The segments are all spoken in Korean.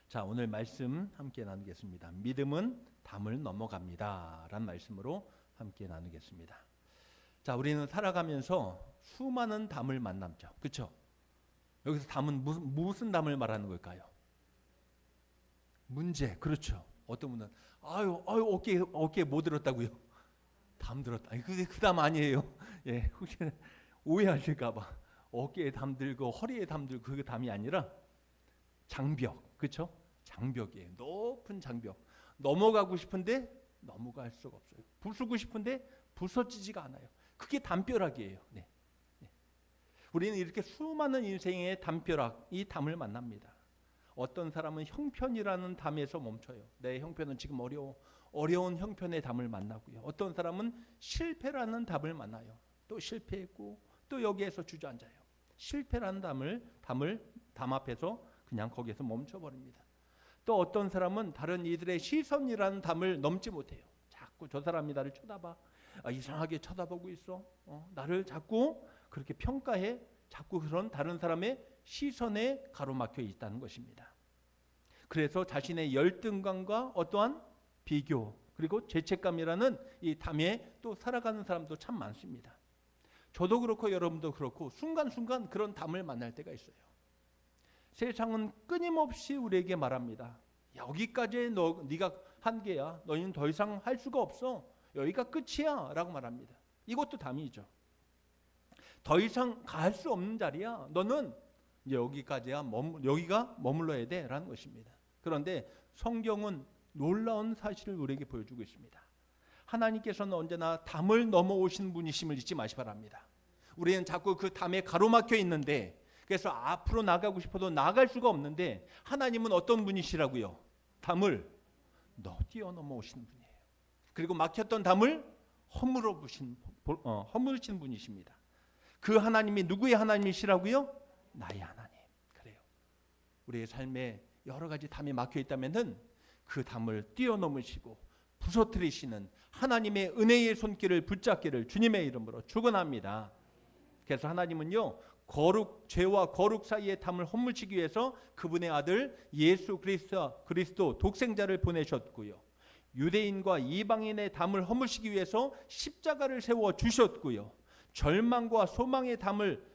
자, 오늘 말씀 함께 나누겠습니다. 믿음은 담을 넘어갑니다 라는 말씀으로 함께 나누겠습니다. 자, 우리는 살아가면서 수많은 담을 만남죠. 그렇죠? 여기서 담은 무슨 담을 말하는 걸까요? 문제. 그렇죠. 어떤 분은 아유 어깨에 뭐 들었다고요? 담 들었다. 아니, 그 담 아니에요. 예, 혹시 오해하실까 봐. 어깨에 담 들고 허리에 담 들고 그게 담이 아니라 장벽. 그렇죠? 장벽이에요. 높은 장벽. 넘어가고 싶은데 넘어갈 수가 없어요. 부수고 싶은데 부서지지가 않아요. 그게 담벼락이에요. 네. 네. 우리는 이렇게 수많은 인생의 담벼락, 이 담을 만납니다. 어떤 사람은 형편이라는 담에서 멈춰요. 내 형편은 지금 어려운 형편의 담을 만나고요. 어떤 사람은 실패라는 담을 만나요. 또 실패했고 또 여기에서 주저앉아요. 실패라는 담 앞에서 그냥 거기에서 멈춰버립니다. 또 어떤 사람은 다른 이들의 시선이라는 담을 넘지 못해요. 자꾸 저 사람이 나를 쳐다봐. 이상하게 쳐다보고 있어. 나를 자꾸 그렇게 평가해. 자꾸 그런 다른 사람의 시선에 가로막혀 있다는 것입니다. 그래서 자신의 열등감과 어떠한 비교 그리고 죄책감이라는 이 담에 또 살아가는 사람도 참 많습니다. 저도 그렇고 여러분도 그렇고 순간순간 그런 담을 만날 때가 있어요. 세상은 끊임없이 우리에게 말합니다. 여기까지 네가 한계야. 너희는 더 이상 할 수가 없어. 여기가 끝이야 라고 말합니다. 이것도 담이죠. 더 이상 갈 수 없는 자리야. 너는 여기까지야. 여기가 머물러야 돼 라는 것입니다. 그런데 성경은 놀라운 사실을 우리에게 보여주고 있습니다. 하나님께서는 언제나 담을 넘어오신 분이심을 잊지 마시 바랍니다. 우리는 자꾸 그 담에 가로막혀 있는데 그래서 앞으로 나가고 싶어도 나갈 수가 없는데 하나님은 어떤 분이시라고요? 담을 뛰어넘어 오시는 분이에요. 그리고 막혔던 담을 허물으신 분이십니다. 그 하나님이 누구의 하나님이시라고요? 나의 하나님. 그래요. 우리의 삶에 여러 가지 담이 막혀 있다면은 그 담을 뛰어넘으시고 부서뜨리시는 하나님의 은혜의 손길을 붙잡기를 주님의 이름으로 축원합니다. 그래서 하나님은요, 죄와 거룩 사이의 담을 허물치기 위해서 그분의 아들 예수 그리스도 독생자를 보내셨고요. 유대인과 이방인의 담을 허물치기 위해서 십자가를 세워 주셨고요. 절망과 소망의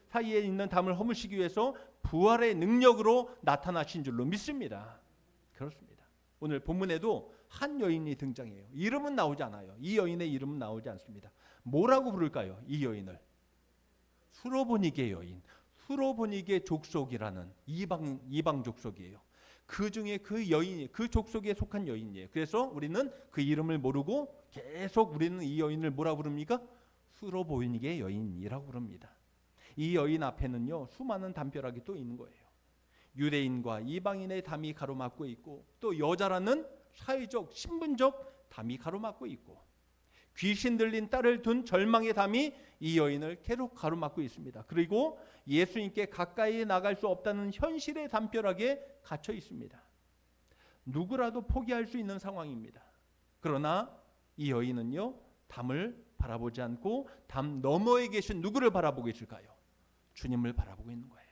사이에 있는 담을 허물치기 위해서 부활의 능력으로 나타나신 줄로 믿습니다. 그렇습니다. 오늘 본문에도 한 여인이 등장해요. 이름은 나오지 않아요. 이 여인의 이름은 나오지 않습니다. 뭐라고 부를까요? 이 여인을 수로보니게 여인, 수로보니게 족속이라는 이방 족속이에요. 그 중에 그 여인이 그 족속에 속한 여인이에요. 그래서 우리는 그 이름을 모르고 계속 우리는 이 여인을 뭐라 부릅니까? 수로보니게 여인이라고 부릅니다. 이 여인 앞에는요, 수많은 담벼락이 또 있는 거예요. 유대인과 이방인의 담이 가로막고 있고 또 여자라는 사회적 신분적 담이 가로막고 있고 귀신 들린 딸을 둔 절망의 담이 이 여인을 계속 가로막고 있습니다. 그리고 예수님께 가까이 나갈 수 없다는 현실의 담벼락에 갇혀 있습니다. 누구라도 포기할 수 있는 상황입니다. 그러나 이 여인은요, 담을 바라보지 않고 담 너머에 계신 누구를 바라보고 있을까요? 주님을 바라보고 있는 거예요.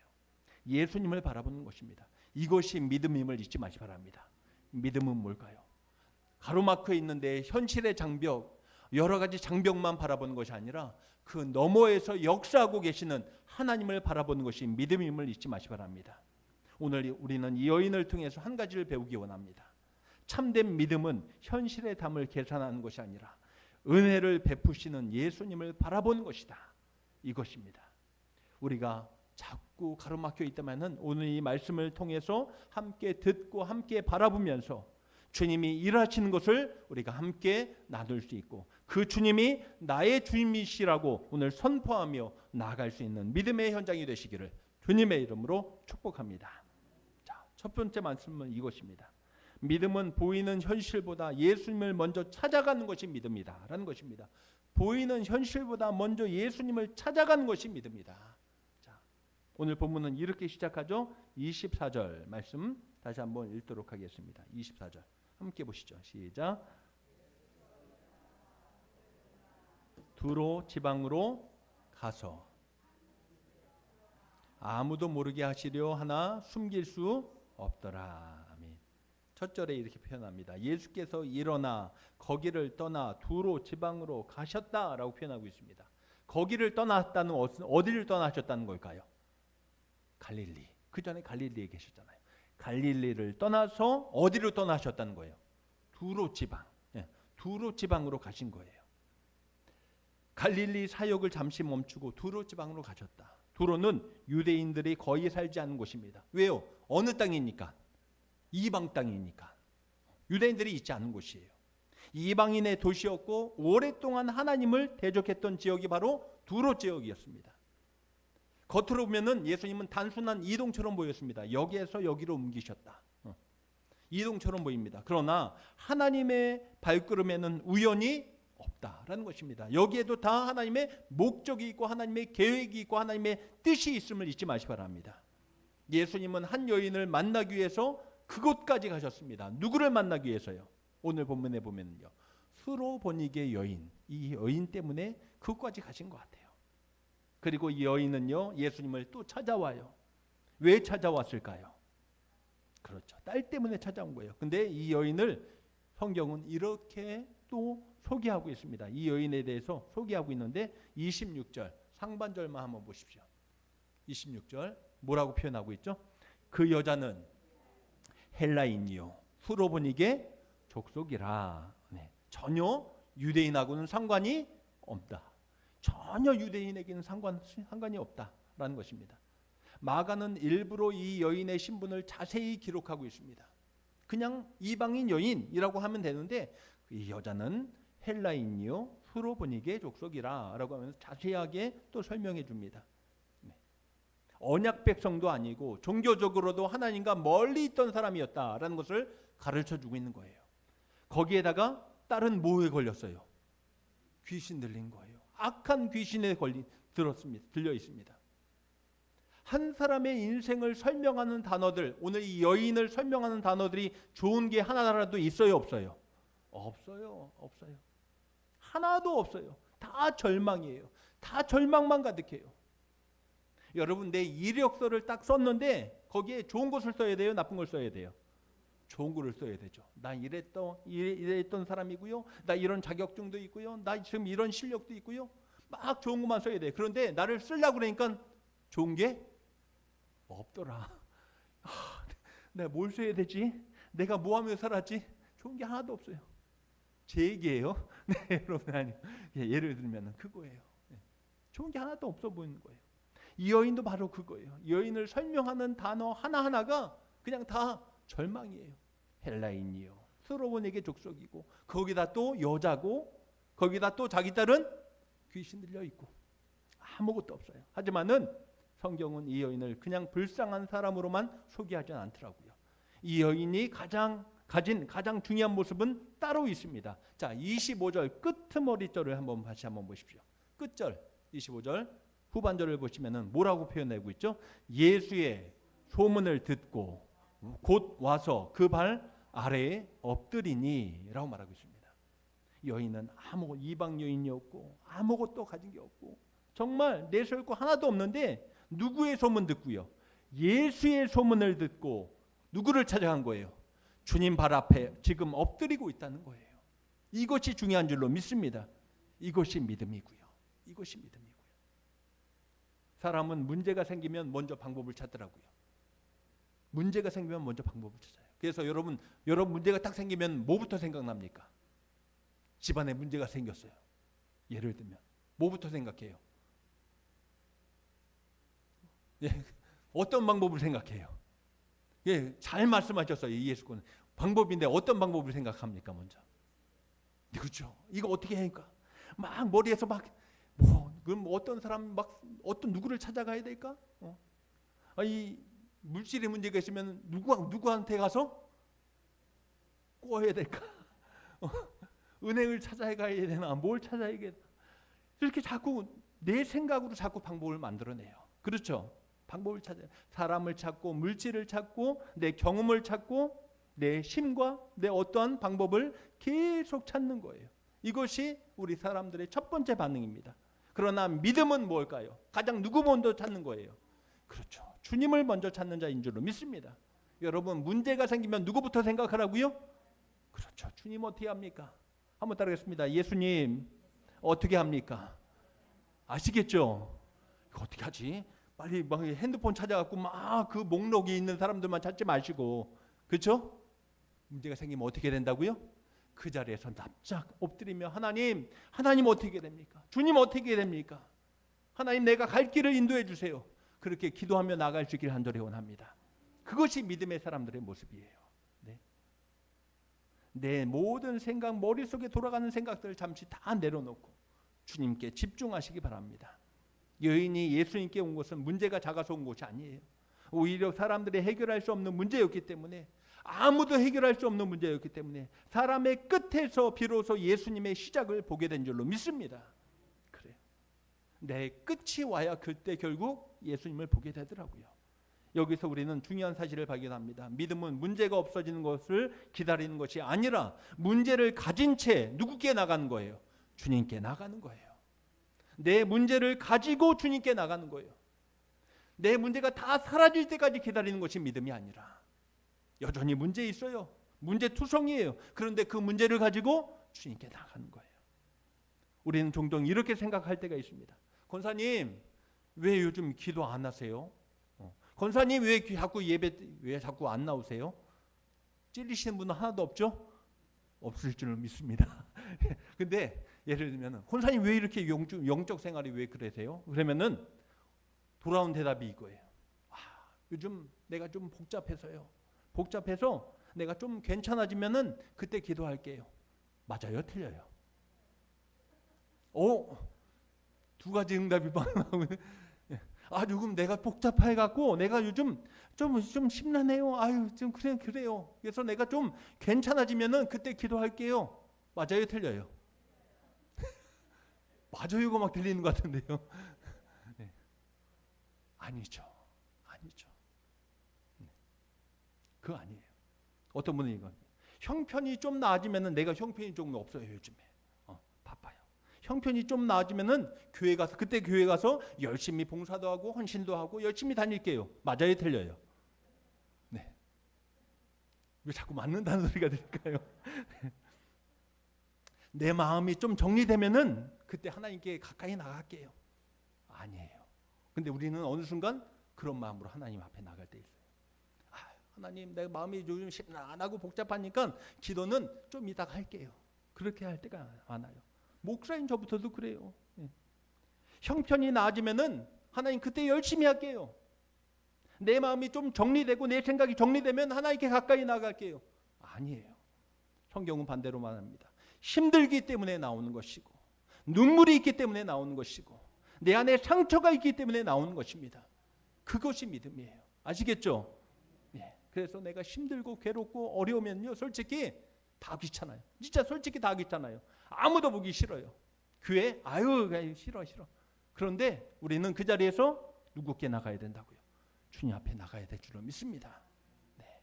예수님을 바라보는 것입니다. 이것이 믿음임을 잊지 마시 바랍니다. 믿음은 뭘까요? 가로막혀 있는데 현실의 장벽, 여러 가지 장벽만 바라보는 것이 아니라 그 너머에서 역사하고 계시는 하나님을 바라보는 것이 믿음임을 잊지 마시 바랍니다. 오늘 우리는 이 여인을 통해서 한 가지를 배우기 원합니다. 참된 믿음은 현실의 담을 계산하는 것이 아니라 은혜를 베푸시는 예수님을 바라보는 것이다. 이것입니다. 우리가 자꾸 가로막혀 있다면 오늘 이 말씀을 통해서 함께 듣고 함께 바라보면서 주님이 일하시는 것을 우리가 함께 나눌 수 있고 그 주님이 나의 주님이시라고 오늘 선포하며 나아갈 수 있는 믿음의 현장이 되시기를 주님의 이름으로 축복합니다. 자, 첫 번째 말씀은 이것입니다. 믿음은 보이는 현실보다 예수님을 먼저 찾아가는 것이 믿음이다 라는 것입니다. 보이는 현실보다 먼저 예수님을 찾아가는 것이 믿음이다. 자, 오늘 본문은 이렇게 시작하죠. 24절 말씀 다시 한번 읽도록 하겠습니다. 24절 함께 보시죠. 시작. 두로 지방으로 가서 아무도 모르게 하시려 하나 숨길 수 없더라. 아멘. 첫 절에 이렇게 표현합니다. 예수께서 일어나 거기를 떠나 두로 지방으로 가셨다라고 표현하고 있습니다. 거기를 떠났다는 어디를 떠나셨다는 걸까요? 갈릴리. 그 전에 갈릴리에 계셨잖아요. 갈릴리를 떠나서 어디로 떠나셨다는 거예요? 두로 지방. 두로 지방으로 가신 거예요. 갈릴리 사역을 잠시 멈추고 두로 지방으로 가셨다. 두로는 유대인들이 거의 살지 않는 곳입니다. 왜요? 어느 땅이니까? 이방 땅이니까. 유대인들이 있지 않은 곳이에요. 이방인의 도시였고 오랫동안 하나님을 대적했던 지역이 바로 두로 지역이었습니다. 겉으로 보면은 예수님은 단순한 이동처럼 보였습니다. 여기에서 여기로 옮기셨다. 이동처럼 보입니다. 그러나 하나님의 발걸음에는 우연이 없다라는 것입니다. 여기에도 다 하나님의 목적이 있고 하나님의 계획이 있고 하나님의 뜻이 있음을 잊지 마시기 바랍니다. 예수님은 한 여인을 만나기 위해서 그곳까지 가셨습니다. 누구를 만나기 위해서요? 오늘 본문에 보면요, 수로보니게 여인, 이 여인 때문에 그곳까지 가신 것 같아요. 그리고 이 여인은요, 예수님을 또 찾아와요. 왜 찾아왔을까요? 그렇죠, 딸 때문에 찾아온 거예요. 근데 이 여인을 성경은 이렇게 또 소개하고 있습니다. 이 여인에 대해서 소개하고 있는데 26절 상반절만 한번 보십시오. 26절 뭐라고 표현하고 있죠? 그 여자는 헬라인이요 수로보니게 족속이라. 전혀 유대인하고는 상관이 없다. 전혀 유대인에게는 상관이 없다라는 것입니다. 마가는 일부러 이 여인의 신분을 자세히 기록하고 있습니다. 그냥 이방인 여인이라고 하면 되는데 이 여자는 헬라인이요 수로보니게 족속이라 라고 하면서 자세하게 또 설명해 줍니다. 언약 백성도 아니고 종교적으로도 하나님과 멀리 있던 사람이었다라는 것을 가르쳐주고 있는 거예요. 거기에다가 딸은 뭐에 걸렸어요? 귀신 들린 거예요. 악한 귀신에 들려 있습니다. 한 사람의 인생을 설명하는 단어들, 오늘 이 여인을 설명하는 단어들이 좋은 게 하나라도 있어요, 없어요? 없어요. 하나도 없어요. 다 절망이에요. 다 절망만 가득해요. 여러분, 내 이력서를 딱 썼는데 거기에 좋은 것을 써야 돼요, 나쁜 걸 써야 돼요? 좋은 거를 써야 되죠. 나 이랬던 사람이고요. 나 이런 자격증도 있고요. 나 지금 이런 실력도 있고요. 막 좋은 것만 써야 돼요. 그런데 나를 쓰려고 그러니까 좋은 게 없더라. 내가 뭘 써야 되지? 내가 뭐 하며 살았지? 좋은 게 하나도 없어요. 제 얘기예요. 네, 여러분, 아니, 예를 들면 그거예요. 좋은 게 하나도 없어 보이는 거예요. 이 여인도 바로 그거예요. 이 여인을 설명하는 단어 하나하나가 그냥 다 절망이에요. 헬라인이요 수로보니게 족속이고 거기다 또 여자고 거기다 또 자기 딸은 귀신 들려 있고 아무것도 없어요. 하지만은 성경은 이 여인을 그냥 불쌍한 사람으로만 소개하지 않더라고요. 이 여인이 가진 가장 중요한 모습은 따로 있습니다. 자, 25절 끝머리절을 다시 한번 보십시오. 끝절 25절 후반절을 보시면은 뭐라고 표현하고 있죠? 예수의 소문을 듣고 곧 와서 그 발 아래에 엎드리니라고 말하고 있습니다. 여인은 이방 여인이었고 아무것도 가진 게 없고 정말 내세울 거 하나도 없는데 누구의 소문 듣고요? 예수의 소문을 듣고 누구를 찾아간 거예요? 주님 발 앞에 지금 엎드리고 있다는 거예요. 이것이 중요한 줄로 믿습니다. 이것이 믿음이고요. 사람은 문제가 생기면 먼저 방법을 찾더라고요. 문제가 생기면 먼저 방법을 찾아요. 그래서 여러분 문제가 딱 생기면 뭐부터 생각납니까? 집안에 문제가 생겼어요. 예를 들면 뭐부터 생각해요? 어떤 방법을 생각해요? 잘 말씀하셨어요. 예수님은 방법인데 어떤 방법을 생각합니까? 먼저. 그렇죠. 이거 어떻게 해니까 막 머리에서 그럼 어떤 사람 어떤 누구를 찾아가야 될까? 이 물질의 문제가 있으면 누구한테 가서 꼬아야 될까? 은행을 찾아가야 되나? 뭘 찾아야겠나? 이렇게 자꾸 내 생각으로 자꾸 방법을 만들어내요. 그렇죠? 방법을 찾아요. 사람을 찾고 물질을 찾고 내 경험을 찾고 내 힘과 내 어떠한 방법을 계속 찾는 거예요. 이것이 우리 사람들의 첫 번째 반응입니다. 그러나 믿음은 뭘까요? 가장 누구 먼저 찾는 거예요? 그렇죠. 주님을 먼저 찾는 자인 줄로 믿습니다. 여러분, 문제가 생기면 누구부터 생각하라고요? 그렇죠. 주님 어떻게 합니까? 한번 따라하겠습니다. 예수님 어떻게 합니까? 아시겠죠? 이거 어떻게 하지? 빨리 막 핸드폰 찾아갖고 막 그 목록에 있는 사람들만 찾지 마시고, 그렇죠? 문제가 생기면 어떻게 된다고요? 그 자리에서 납작 엎드리며 하나님 어떻게 됩니까? 주님 어떻게 됩니까? 하나님, 내가 갈 길을 인도해 주세요. 그렇게 기도하며 나갈 수 있기를 간절히 원합니다. 그것이 믿음의 사람들의 모습이에요. 네. 내 모든 생각, 머릿속에 돌아가는 생각들을 잠시 다 내려놓고 주님께 집중하시기 바랍니다. 여인이 예수님께 온 것은 문제가 작아서 온 것이 아니에요. 오히려 사람들이 해결할 수 없는 문제였기 때문에, 아무도 해결할 수 없는 문제였기 때문에 사람의 끝에서 비로소 예수님의 시작을 보게 된 줄로 믿습니다. 그래요. 내 끝이 와야 그때 결국 예수님을 보게 되더라고요. 여기서 우리는 중요한 사실을 발견합니다. 믿음은 문제가 없어지는 것을 기다리는 것이 아니라 문제를 가진 채 누구께 나가는 거예요? 주님께 나가는 거예요. 내 문제를 가지고 주님께 나가는 거예요. 내 문제가 다 사라질 때까지 기다리는 것이 믿음이 아니라, 여전히 문제 있어요. 문제투성이에요. 그런데 그 문제를 가지고 주님께 나가는 거예요. 우리는 종종 이렇게 생각할 때가 있습니다. 권사님, 왜 요즘 기도 안 하세요? 권사님, 왜 자꾸 예배 왜 자꾸 안 나오세요? 찔리시는 분은 하나도 없죠? 없을 줄 믿습니다. 근데 예를 들면, 권사님 왜 이렇게 영적 생활이 왜 그러세요? 그러면은 돌아온 대답이 이거예요. 요즘 내가 좀 복잡해서요. 복잡해서 내가 좀 괜찮아지면은 그때 기도할게요. 맞아요? 틀려요? 두 가지 응답이 나오면, 요즘 내가 복잡해갖고 내가 요즘 좀 심란해요. 좀 그래요. 그래서 내가 좀 괜찮아지면은 그때 기도할게요. 맞아요? 틀려요? 맞아요가 막 들리는 것 같은데요. 네. 아니죠. 그거 아니에요. 어떤 분은 이건, 형편이 좀 나아지면은, 내가 형편이 좀 없어요 요즘에. 바빠요. 형편이 좀 나아지면은 그때 교회 가서 열심히 봉사도 하고 헌신도 하고 열심히 다닐게요. 맞아요? 틀려요? 네. 왜 자꾸 맞는다는 소리가 들릴까요? 내 마음이 좀 정리되면은 그때 하나님께 가까이 나갈게요. 아니에요. 근데 우리는 어느 순간 그런 마음으로 하나님 앞에 나갈 때 있어요. 하나님, 내 마음이 요즘 심란하고 복잡하니까 기도는 좀 이따가 할게요. 그렇게 할 때가 많아요. 목사인 저부터도 그래요. 형편이 나아지면은 하나님 그때 열심히 할게요. 내 마음이 좀 정리되고 내 생각이 정리되면 하나님께 가까이 나갈게요. 아니에요. 성경은 반대로 말합니다. 힘들기 때문에 나오는 것이고, 눈물이 있기 때문에 나오는 것이고, 내 안에 상처가 있기 때문에 나오는 것입니다. 그것이 믿음이에요. 아시겠죠? 그래서 내가 힘들고 괴롭고 어려우면요, 솔직히 다 귀찮아요. 진짜 솔직히 다 귀찮아요. 아무도 보기 싫어요. 교회 싫어. 그런데 우리는 그 자리에서 누구께 나가야 된다고요? 주님 앞에 나가야 될 줄로 믿습니다. 네.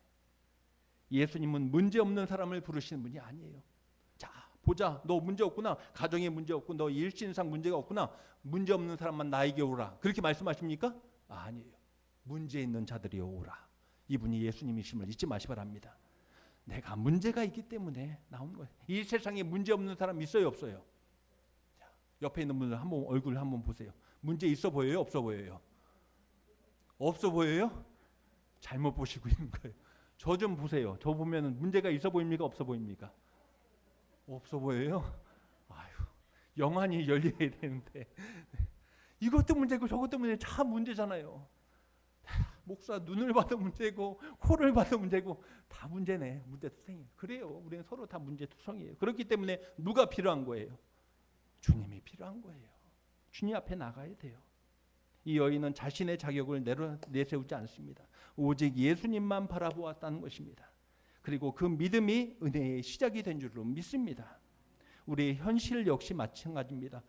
예수님은 문제 없는 사람을 부르시는 분이 아니에요. 자, 보자, 너 문제 없구나. 가정에 문제 없고 너 일신상 문제가 없구나. 문제 없는 사람만 나에게 오라. 그렇게 말씀하십니까? 아니에요. 문제 있는 자들이 오라. 이분이 예수님이심을 잊지 마시기 바랍니다. 내가 문제가 있기 때문에 나온 거예요. 이 세상에 문제 없는 사람 있어요, 없어요? 자, 옆에 있는 분들 얼굴 한번 보세요. 문제 있어 보여요, 없어 보여요? 없어 보여요? 잘못 보시고 있는 거예요. 저 좀 보세요. 저 보면은 문제가 있어 보입니까, 없어 보입니까? 없어 보여요? 영안이 열려야 되는데 이것도 문제고 저것도 문제, 참 문제잖아요. 목사 눈을 봐도 문제고 코를 봐도 문제고 다 문제네. 문제투성이에요. 그래요. 우리는 서로 다 문제투성이에요. 그렇기 때문에 누가 필요한 거예요? 주님이 필요한 거예요. 주님 앞에 나가야 돼요. 이 여인은 자신의 자격을 내세우지 않습니다. 오직 예수님만 바라보았다는 것입니다. 그리고 그 믿음이 은혜의 시작이 된 줄로 믿습니다. 우리의 현실 역시 마찬가지입니다.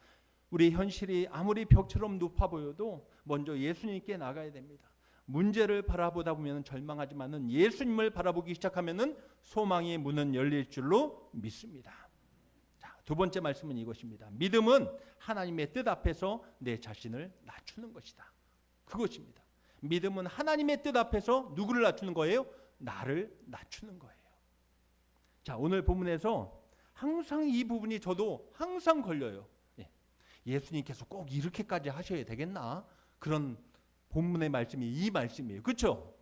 우리 현실이 아무리 벽처럼 높아 보여도 먼저 예수님께 나가야 됩니다. 문제를 바라보다 보면 절망하지만은 예수님을 바라보기 시작하면은 소망의 문은 열릴 줄로 믿습니다. 자, 두 번째 말씀은 이것입니다. 믿음은 하나님의 뜻 앞에서 내 자신을 낮추는 것이다. 그것입니다. 믿음은 하나님의 뜻 앞에서 누구를 낮추는 거예요? 나를 낮추는 거예요. 자, 오늘 본문에서 항상 이 부분이 저도 항상 걸려요. 예수님께서 꼭 이렇게까지 하셔야 되겠나? 그런 본문의 말씀이 이 말씀이에요. 그렇죠?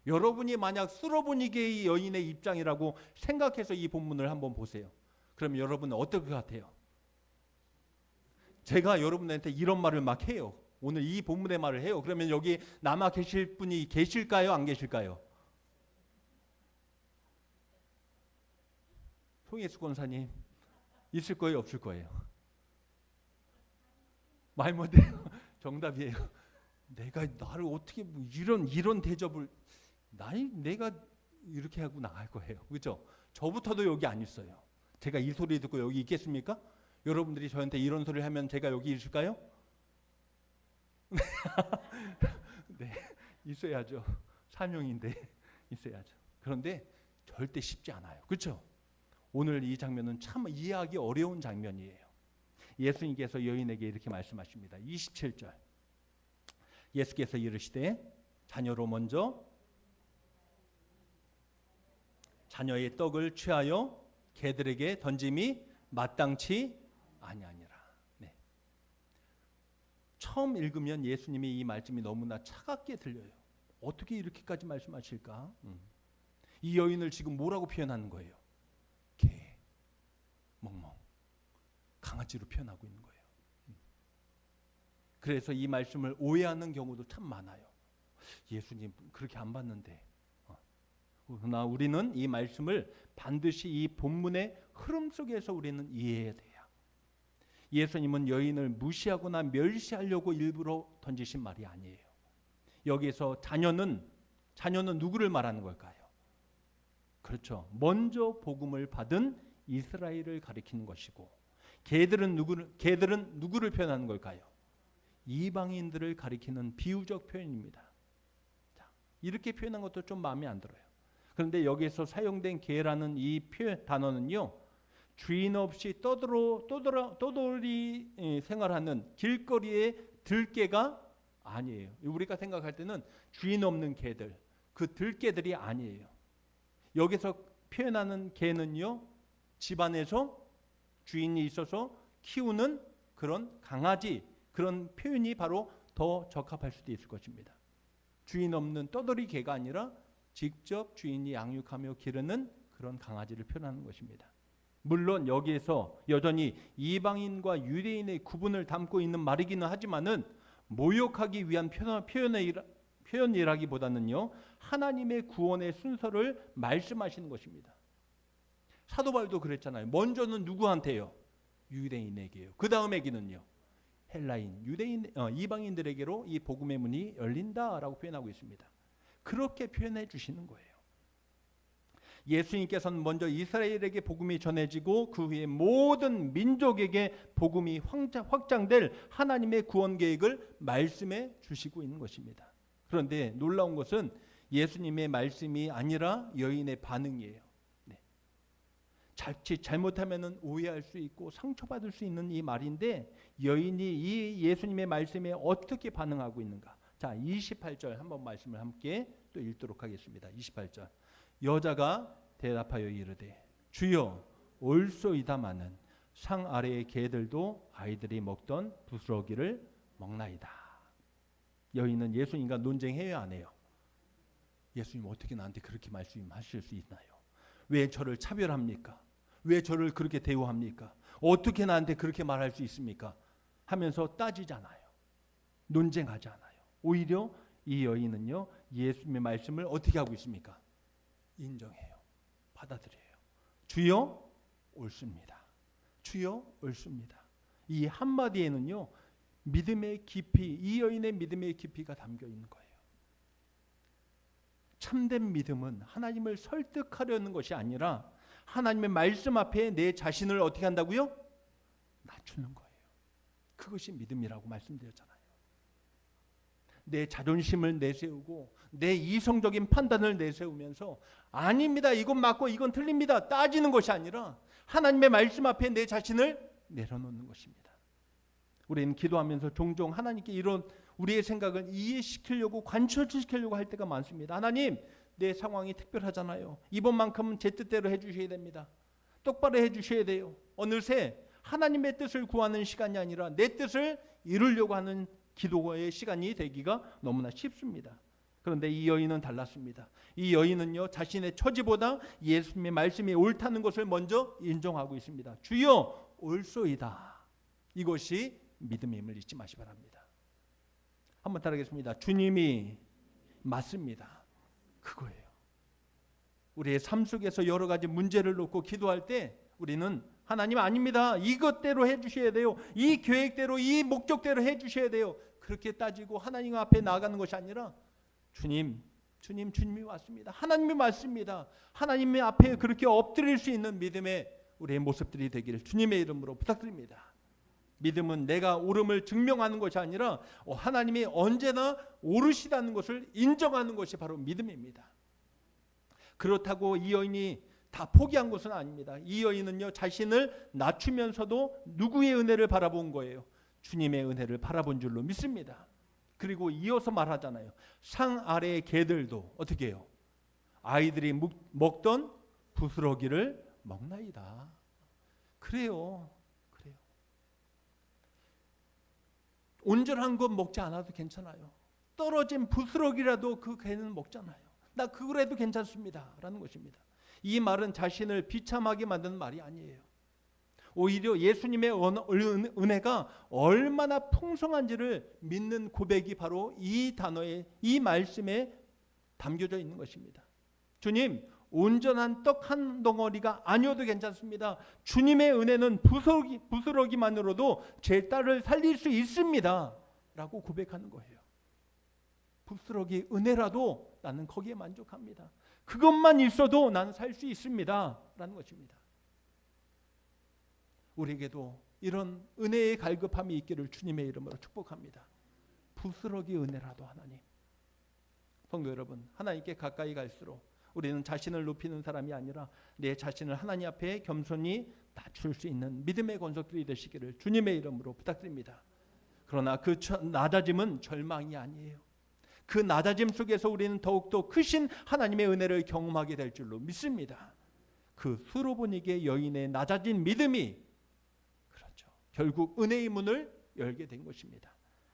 여러분이 만약 수로보니게의 여인의 입장이라고 생각해서 이 본문을 한번 보세요. 그럼 여러분은 어떨 것 같아요? 제가 여러분한테 이런 말을 막 해요. 오늘 이 본문의 말을 해요. 그러면 여기 남아 계실 분이 계실까요? 안 계실까요? 송혜수 권사님 있을 거예요? 없을 거예요? 말 못해요. 정답이에요. 내가 나를 어떻게 이런 대접을 내가 이렇게 하고 나갈 거예요. 그렇죠? 저부터도 여기 안 있어요. 제가 이 소리 듣고 여기 있겠습니까? 여러분들이 저한테 이런 소리를 하면 제가 여기 있을까요? 네, 있어야죠. 사명인데 있어야죠. 그런데 절대 쉽지 않아요. 그렇죠? 오늘 이 장면은 참 이해하기 어려운 장면이에요. 예수님께서 여인에게 이렇게 말씀하십니다. 27절. 예수께서 이르시되 자녀로 먼저 자녀의 떡을 취하여 개들에게 던짐이 마땅치 아니하니라. 네. 처음 읽으면 예수님이 이 말씀이 너무나 차갑게 들려요. 어떻게 이렇게까지 말씀하실까? 이 여인을 지금 뭐라고 표현하는 거예요? 개, 멍멍, 강아지로 표현하고 있는 거예요. 그래서 이 말씀을 오해하는 경우도 참 많아요. 예수님 그렇게 안 봤는데. 그러나 우리는 이 말씀을 반드시 이 본문의 흐름 속에서 우리는 이해해야 돼요. 예수님은 여인을 무시하거나 멸시하려고 일부러 던지신 말이 아니에요. 여기서 자녀는 누구를 말하는 걸까요? 그렇죠. 먼저 복음을 받은 이스라엘을 가리키는 것이고, 개들은 누구를 표현하는 걸까요? 이방인들을 가리키는 비유적 표현입니다. 자, 이렇게 표현한 것도 좀 마음에 안 들어요. 그런데 여기서 사용된 개라는 이 단어는요, 주인 없이 떠돌이 생활하는 길거리의 들개가 아니에요. 우리가 생각할 때는 주인 없는 개들, 그 들개들이 아니에요. 여기서 표현하는 개는요, 집안에서 주인이 있어서 키우는 그런 강아지, 그런 표현이 바로 더 적합할 수도 있을 것입니다. 주인 없는 떠돌이 개가 아니라 직접 주인이 양육하며 기르는 그런 강아지를 표현하는 것입니다. 물론 여기에서 여전히 이방인과 유대인의 구분을 담고 있는 말이기는 하지만은 모욕하기 위한 표현이라기보다는요, 하나님의 구원의 순서를 말씀하시는 것입니다. 사도 바울도 그랬잖아요. 먼저는 누구한테요? 유대인에게요. 그 다음에게는요, 헬라인, 이방인들에게로 이 복음의 문이 열린다라고 표현하고 있습니다. 그렇게 표현해 주시는 거예요. 예수님께서는 먼저 이스라엘에게 복음이 전해지고 그 후에 모든 민족에게 복음이 확장될 하나님의 구원 계획을 말씀해 주시고 있는 것입니다. 그런데 놀라운 것은 예수님의 말씀이 아니라 여인의 반응이에요. 네. 자칫 잘못하면 오해할 수 있고 상처받을 수 있는 이 말인데, 여인이 이 예수님의 말씀에 어떻게 반응하고 있는가? 자, 28절 한번 말씀을 함께 또 읽도록 하겠습니다. 28절. 여자가 대답하여 이르되 주여 올소이다마는 상 아래의 개들도 아이들이 먹던 부스러기를 먹나이다. 여인은 예수님과 논쟁해야 안 해요. 예수님 어떻게 나한테 그렇게 말씀하실 수 있나요? 왜 저를 차별합니까? 왜 저를 그렇게 대우합니까? 어떻게 나한테 그렇게 말할 수 있습니까? 하면서 따지잖아요. 논쟁하지 않아요. 오히려 이 여인은요, 예수님의 말씀을 어떻게 하고 있습니까? 인정해요. 받아들여요. 주여 옳습니다. 주여 옳습니다. 이 한마디에는요, 믿음의 깊이, 이 여인의 믿음의 깊이가 담겨 있는 거예요. 참된 믿음은 하나님을 설득하려는 것이 아니라 하나님의 말씀 앞에 내 자신을 어떻게 한다고요? 낮추는 거예요. 그것이 믿음이라고 말씀드렸잖아요. 내 자존심을 내세우고 내 이성적인 판단을 내세우면서 아닙니다, 이건 맞고 이건 틀립니다 따지는 것이 아니라 하나님의 말씀 앞에 내 자신을 내려놓는 것입니다. 우리는 기도하면서 종종 하나님께 이런 우리의 생각을 이해시키려고 관철시키려고 할 때가 많습니다. 하나님, 내 상황이 특별하잖아요. 이번만큼은 제 뜻대로 해주셔야 됩니다. 똑바로 해주셔야 돼요. 어느새 하나님의 뜻을 구하는 시간이 아니라 내 뜻을 이루려고 하는 기도의 시간이 되기가 너무나 쉽습니다. 그런데 이 여인은 달랐습니다. 이 여인은요, 자신의 처지보다 예수님의 말씀이 옳다는 것을 먼저 인정하고 있습니다. 주여 옳소이다. 이것이 믿음임을 잊지 마시 바랍니다. 한번 따라하겠습니다. 주님이 맞습니다. 그거예요. 우리의 삶 속에서 여러 가지 문제를 놓고 기도할 때 우리는 하나님 아닙니다. 이것대로 해주셔야 돼요. 이 계획대로, 이 목적대로 해주셔야 돼요. 그렇게 따지고 하나님 앞에 나아가는 것이 아니라 주님이 왔습니다. 하나님이 맞습니다. 하나님의 앞에 그렇게 엎드릴 수 있는 믿음의 우리의 모습들이 되기를 주님의 이름으로 부탁드립니다. 믿음은 내가 옳음을 증명하는 것이 아니라 하나님이 언제나 옳으시다는 것을 인정하는 것이 바로 믿음입니다. 그렇다고 이 여인이 다 포기한 것은 아닙니다. 이 여인은요, 자신을 낮추면서도 누구의 은혜를 바라본 거예요? 주님의 은혜를 바라본 줄로 믿습니다. 그리고 이어서 말하잖아요. 상 아래의 개들도 어떻게 해요? 아이들이 먹던 부스러기를 먹나이다. 그래요. 온전한 것 먹지 않아도 괜찮아요. 떨어진 부스러기라도 그 개는 먹잖아요. 나 그거라도 괜찮습니다. 라는 것입니다. 이 말은 자신을 비참하게 만드는 말이 아니에요. 오히려 예수님의 은혜가 얼마나 풍성한지를 믿는 고백이 바로 이 단어에, 이 말씀에 담겨져 있는 것입니다. 주님, 온전한 떡 한 덩어리가 아니어도 괜찮습니다. 주님의 은혜는 부스러기만으로도 제 딸을 살릴 수 있습니다. 라고 고백하는 거예요. 부스러기 은혜라도 나는 거기에 만족합니다. 그것만 있어도 나는 살 수 있습니다. 라는 것입니다. 우리에게도 이런 은혜의 갈급함이 있기를 주님의 이름으로 축복합니다. 부스러기 은혜라도 하나님. 성도 여러분, 하나님께 가까이 갈수록 우리는 자신을 높이는 사람이 아니라 내 자신을 하나님 앞에 겸손히 낮출 수 있는 믿음의 권속들이 되시기를 주님의 이름으로 부탁드립니다. 그러나 그 낮아짐은 절망이 아니에요. 그 낮아짐 속에서 우리는 더욱더 크신 하나님의 은혜를 경험하게 될 줄로 믿습니다. 그 수로보니게 여인의 낮아진 믿음이 그렇죠. 결국 은혜의 문을 열게 된 것입니다.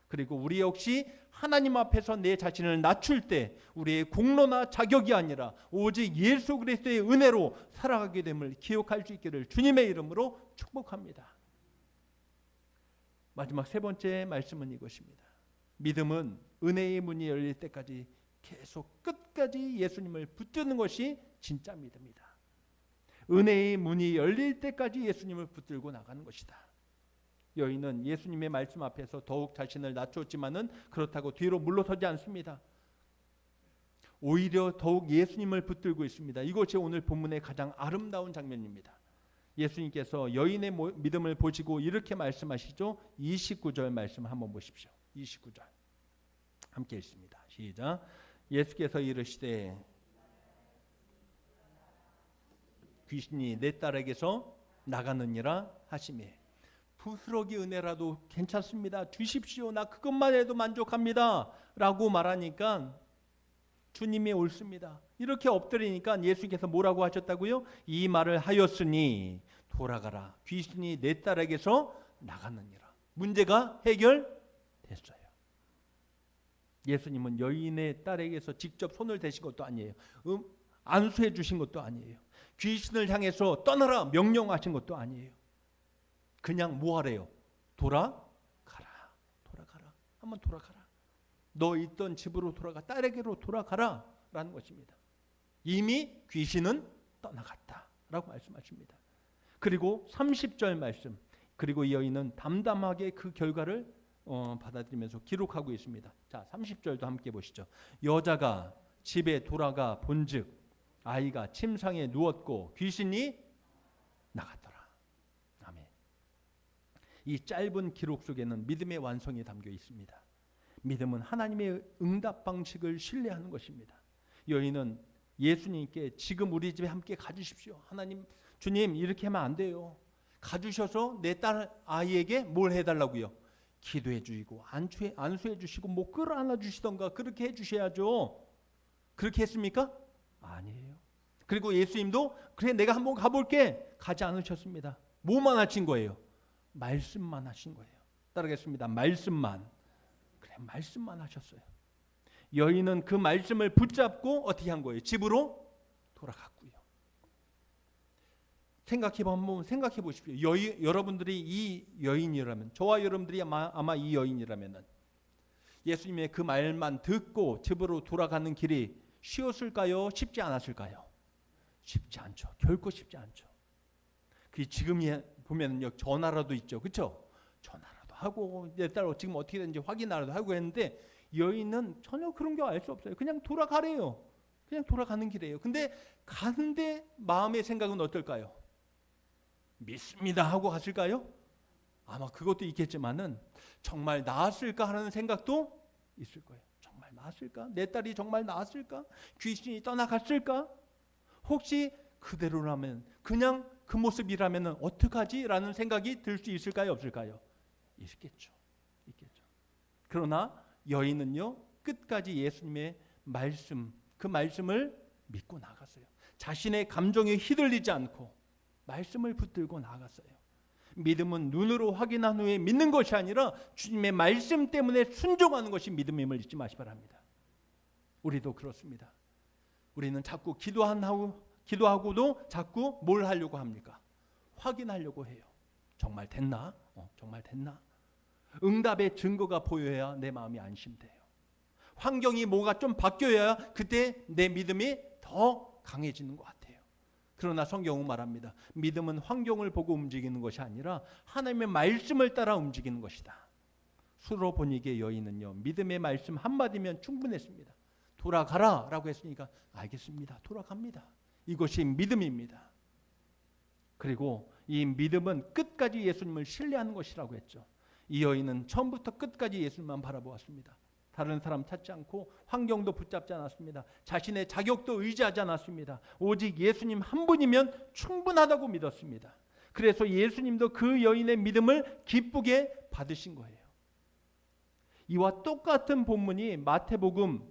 그리고 우리 역시 하나님 앞에서 내 자신을 낮출 때 우리의 공로나 자격이 아니라 오직 예수 그리스도의 은혜로 살아가게 됨을 기억할 수 있기를 주님의 이름으로 축복합니다. 마지막 세 번째 말씀은 이것입니다. 믿음은 은혜의 문이 열릴 때까지 계속 끝까지 예수님을 붙드는 것이 진짜 믿음이다. 은혜의 문이 열릴 때까지 예수님을 붙들고 나가는 것이다. 여인은 예수님의 말씀 앞에서 더욱 자신을 낮췄지만은 그렇다고 뒤로 물러서지 않습니다. 오히려 더욱 예수님을 붙들고 있습니다. 이것이 오늘 본문의 가장 아름다운 장면입니다. 예수님께서 여인의 믿음을 보시고 이렇게 말씀하시죠. 29절 말씀 한번 보십시오. 29절 함께 읽습니다. 시작. 예수께서 이르시되 귀신이 내 딸에게서 나가느니라 하시매 부스러기 은혜라도 괜찮습니다. 주십시오. 나 그것만 해도 만족합니다. 라고 말하니까 주님이 옳습니다. 이렇게 엎드리니까 예수께서 뭐라고 하셨다고요? 이 말을 하였으니 돌아가라. 귀신이 내 딸에게서 나가느니라. 문제가 해결됐어요. 예수님은 여인의 딸에게서 직접 손을 대신 것도 아니에요. 안수해 주신 것도 아니에요. 귀신을 향해서 떠나라 명령하신 것도 아니에요. 그냥 뭐 하래요? 돌아가라. 한번 돌아가라. 너 있던 집으로 돌아가. 딸에게로 돌아가라. 라는 것입니다. 이미 귀신은 떠나갔다. 라고 말씀하십니다. 그리고 30절 말씀. 그리고 이 여인은 담담하게 그 결과를 받아들이면서 기록하고 있습니다. 자, 30절도 함께 보시죠. 여자가 집에 돌아가 본즉 아이가 침상에 누웠고 귀신이 나갔더라. 아멘. 이 짧은 기록 속에는 믿음의 완성이 담겨 있습니다. 믿음은 하나님의 응답 방식을 신뢰하는 것입니다. 여인은 예수님께 지금 우리 집에 함께 가주십시오. 하나님, 주님 이렇게 하면 안 돼요. 가주셔서 내 딸 아이에게 뭘 해달라고요? 기도해 주시고 안수해 주시고 뭐 끌어안아 주시던가 그렇게 해 주셔야죠. 그렇게 했습니까? 아니에요. 그리고 예수님도 그래 내가 한번 가볼게 가지 않으셨습니다. 뭐만 하신 거예요? 말씀만 하신 거예요. 따르겠습니다. 말씀만. 그래 말씀만 하셨어요. 여인은 그 말씀을 붙잡고 어떻게 한 거예요? 집으로 돌아갔고요. 한번 생각해 보십시오. 여러분들이 이 여인이라면, 저와 여러분들이 아마 이 여인이라면 예수님의 그 말만 듣고 집으로 돌아가는 길이 쉬웠을까요? 쉽지 않았을까요? 쉽지 않죠. 결코 쉽지 않죠. 그 지금 보면요 전화라도 있죠, 그렇죠? 전화라도 하고 내 딸 지금 어떻게 되는지 확인하라도 하고 했는데 여인은 전혀 그런 거 알 수 없어요. 그냥 돌아가래요. 그냥 돌아가는 길이에요. 근데 가는데 마음의 생각은 어떨까요? 믿습니다 하고 갔을까요? 아마 그것도 있겠지만은 정말 나았을까 하는 생각도 있을 거예요. 정말 나았을까? 내 딸이 정말 나았을까? 귀신이 떠나갔을까? 혹시 그대로라면 그냥 그 모습이라면 어떡하지? 라는 생각이 들 수 있을까요? 없을까요? 있겠죠. 그러나 여인은요 끝까지 예수님의 말씀, 그 말씀을 믿고 나갔어요. 자신의 감정에 휘둘리지 않고 말씀을 붙들고 나갔어요. 믿음은 눈으로 확인한 후에 믿는 것이 아니라 주님의 말씀 때문에 순종하는 것이 믿음임을 잊지 마시 바랍니다. 우리도 그렇습니다. 우리는 자꾸 기도하고도 자꾸 뭘 하려고 합니까? 확인하려고 해요. 정말 됐나? 정말 됐나? 응답의 증거가 보여야 내 마음이 안심돼요. 환경이 뭐가 좀 바뀌어야 그때 내 믿음이 더 강해지는 것 같아요. 그러나 성경은 말합니다. 믿음은 환경을 보고 움직이는 것이 아니라 하나님의 말씀을 따라 움직이는 것이다. 수로보니게 여인은요 믿음의 말씀 한마디면 충분했습니다. 돌아가라 라고 했으니까 알겠습니다. 돌아갑니다. 이것이 믿음입니다. 그리고 이 믿음은 끝까지 예수님을 신뢰하는 것이라고 했죠. 이 여인은 처음부터 끝까지 예수님만 바라보았습니다. 다른 사람 찾지 않고 환경도 붙잡지 않았습니다. 자신의 자격도 의지하지 않았습니다. 오직 예수님 한 분이면 충분하다고 믿었습니다. 그래서 예수님도 그 여인의 믿음을 기쁘게 받으신 거예요. 이와 똑같은 본문이 마태복음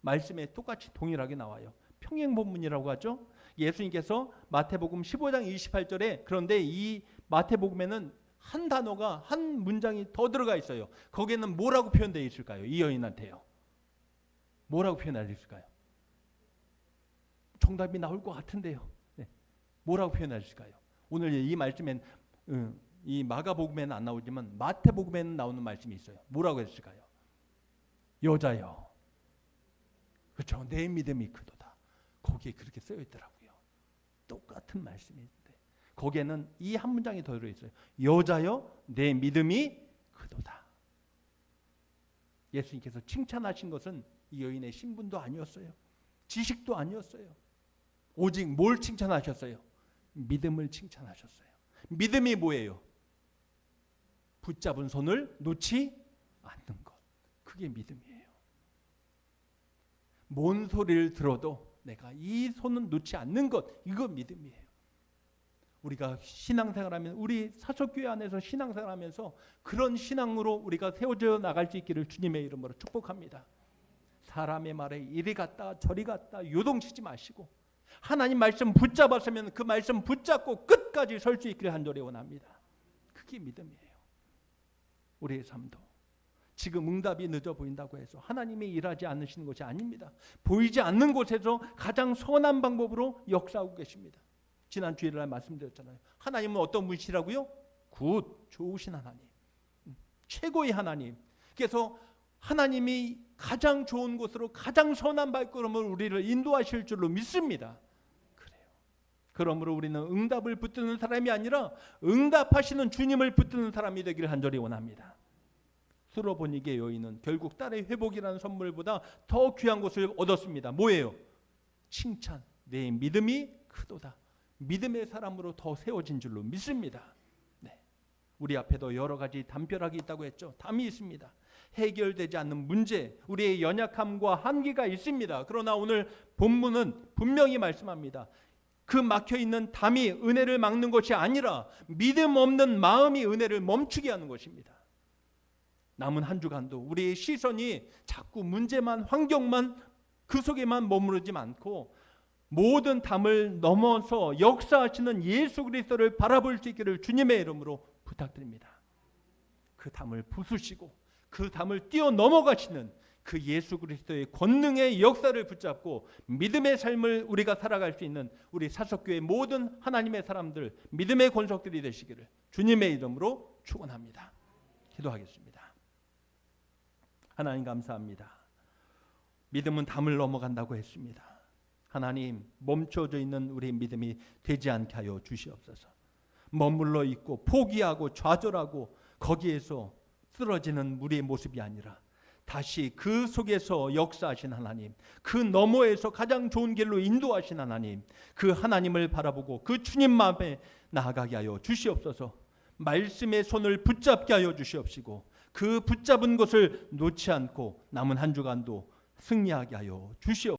말씀에 똑같이 동일하게 나와요. 평행 본문이라고 하죠. 예수님께서 마태복음 15장 28절에 그런데 이 마태복음에는 한 단어가 한 문장이 더 들어가 있어요. 거기에는 뭐라고 표현되어 있을까요? 이 여인한테요. 뭐라고 표현되어 있을까요? 정답이 나올 것 같은데요. 네. 뭐라고 표현되어 있을까요? 오늘 이 말씀엔 이 마가복음에는 안 나오지만 마태복음에는 나오는 말씀이 있어요. 뭐라고 했을까요? 여자여. 그렇죠. 내 믿음이 크도다. 거기에 그렇게 쓰여 있더라고요. 똑같은 말씀인데 거기에는 이 한 문장이 더 들어있어요. 여자여 내 믿음이 크도다. 예수님께서 칭찬하신 것은 이 여인의 신분도 아니었어요. 지식도 아니었어요. 오직 뭘 칭찬하셨어요? 믿음을 칭찬하셨어요. 믿음이 뭐예요? 붙잡은 손을 놓지 않는 것. 그게 믿음이에요. 뭔 소리를 들어도 내가 이 손은 놓지 않는 것. 이거 믿음이에요. 우리가 신앙생활하면 우리 사석교회 안에서 신앙생활하면서 그런 신앙으로 우리가 세워져 나갈 수 있기를 주님의 이름으로 축복합니다. 사람의 말에 이리 갔다 저리 갔다 요동치지 마시고 하나님 말씀 붙잡았으면 그 말씀 붙잡고 끝까지 설 수 있기를 간절히 원합니다. 그게 믿음이에요. 우리의 삶도 지금 응답이 늦어 보인다고 해서 하나님이 일하지 않으시는 것이 아닙니다. 보이지 않는 곳에서 가장 선한 방법으로 역사하고 계십니다. 지난 주일날 말씀드렸잖아요. 하나님은 어떤 분이시라고요? 굿, 좋으신 하나님, 최고의 하나님. 그래서 하나님이 가장 좋은 곳으로 가장 선한 발걸음을 우리를 인도하실 줄로 믿습니다. 그래요. 그러므로 우리는 응답을 붙드는 사람이 아니라 응답하시는 주님을 붙드는 사람이 되기를 간절히 원합니다. 수로보니게 여인은 결국 딸의 회복이라는 선물보다 더 귀한 것을 얻었습니다. 뭐예요? 칭찬. 내 믿음이 크도다. 믿음의 사람으로 더 세워진 줄로 믿습니다. 네. 우리 앞에도 여러 가지 담벼락이 있다고 했죠. 담이 있습니다. 해결되지 않는 문제, 우리의 연약함과 한계가 있습니다. 그러나 오늘 본문은 분명히 말씀합니다. 그 막혀있는 담이 은혜를 막는 것이 아니라 믿음 없는 마음이 은혜를 멈추게 하는 것입니다. 남은 한 주간도 우리의 시선이 자꾸 문제만 환경만 그 속에만 머무르지 않고 모든 담을 넘어서 역사하시는 예수 그리스도를 바라볼 수 있기를 주님의 이름으로 부탁드립니다. 그 담을 부수시고 그 담을 뛰어넘어가시는 그 예수 그리스도의 권능의 역사를 붙잡고 믿음의 삶을 우리가 살아갈 수 있는 우리 사석교회 모든 하나님의 사람들, 믿음의 권속들이 되시기를 주님의 이름으로 축원합니다. 기도하겠습니다. 하나님 감사합니다. 믿음은 담을 넘어간다고 했습니다. 하나님, 멈춰져 있는 우리 믿음이 되지 않게 하여 주시옵소서. 머물러 있고 포기하고 좌절하고 거기에서 쓰러지는 우리의 모습이 아니라 다시 그 속에서 역사하신 하나님, 그 너머에서 가장 좋은 길로 인도하신 하나님, 그 하나님을 바라보고 그 주님 앞에 나아가게 하여 주시옵소서. 말씀의 손을 붙잡게 하여 주시옵시고 그 붙잡은 것을 놓지 않고 남은 한 주간도 승리하게 하여 주시옵소서.